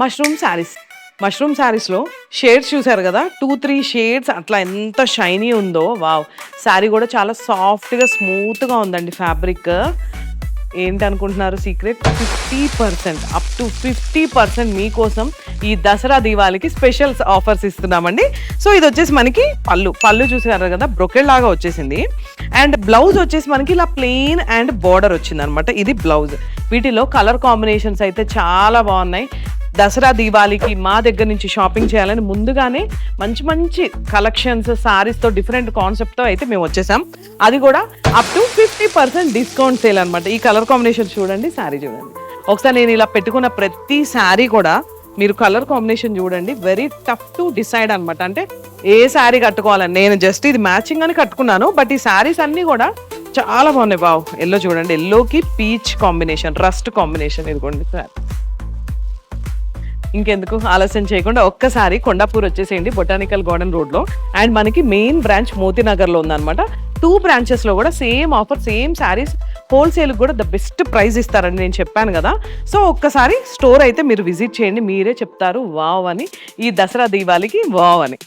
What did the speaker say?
Mushroom శారీస్లో shades చూసారు కదా, 2-3 షేడ్స్ అట్లా ఎంత షైనీ ఉందో. వావ్, శారీ కూడా చాలా సాఫ్ట్గా స్మూత్గా ఉందండి. ఫ్యాబ్రిక్ ఏంటి అనుకుంటున్నారు సీక్రెట్? 50%, అప్ టు 50% మీకోసం ఈ దసరా దీవాళికి స్పెషల్ ఆఫర్స్ ఇస్తున్నామండి. సో ఇది వచ్చేసి మనకి పళ్ళు చూసారు కదా, బ్రొకెట్ లాగా వచ్చేసింది. అండ్ బ్లౌజ్ వచ్చేసి మనకి ఇలా ప్లెయిన్ అండ్ బార్డర్ వచ్చింది అనమాట. ఇది బ్లౌజ్. వీటిలో కలర్ కాంబినేషన్స్ అయితే చాలా బాగున్నాయి. దసరా దీవాళికి మా దగ్గర నుంచి షాపింగ్ చేయాలని ముందుగానే మంచి మంచి కలెక్షన్స్ శారీస్తో డిఫరెంట్ కాన్సెప్ట్తో అయితే మేము వచ్చేసాం. అది కూడా అప్ టు 50% డిస్కౌంట్ సేల్ అనమాట. ఈ కలర్ కాంబినేషన్ చూడండి, శారీ చూడండి ఒకసారి. నేను ఇలా పెట్టుకున్న ప్రతి శారీ కూడా మీరు కలర్ కాంబినేషన్ చూడండి, వెరీ టఫ్ టు డిసైడ్ అనమాట. అంటే ఏ శారీ కట్టుకోవాలని, నేను జస్ట్ ఇది మ్యాచింగ్ అని కట్టుకున్నాను, బట్ ఈ శారీస్ అన్నీ కూడా చాలా బాగున్నాయి. వావ్, ఎల్లో చూడండి, ఎల్లోకి పీచ్ కాంబినేషన్, రస్ట్ కాంబినేషన్. ఇదిగోండి శారీ. ఇంకెందుకు ఆలస్యం చేయకుండా ఒక్కసారి కొండాపూర్ వచ్చేసేయండి, బొటానికల్ గార్డెన్ రోడ్లో. అండ్ మనకి మెయిన్ బ్రాంచ్ మోతీనగర్లో ఉందన్నమాట. 2 బ్రాంచెస్లో కూడా సేమ్ ఆఫర్, సేమ్ శారీస్ హోల్సేల్కి కూడా ద బెస్ట్ ప్రైస్ ఇస్తారని నేను చెప్పాను కదా. సో ఒక్కసారి స్టోర్ అయితే మీరు విజిట్ చేయండి, మీరే చెప్తారు వావ్ అని, ఈ దసరా దీవాళికి వావ్ అని.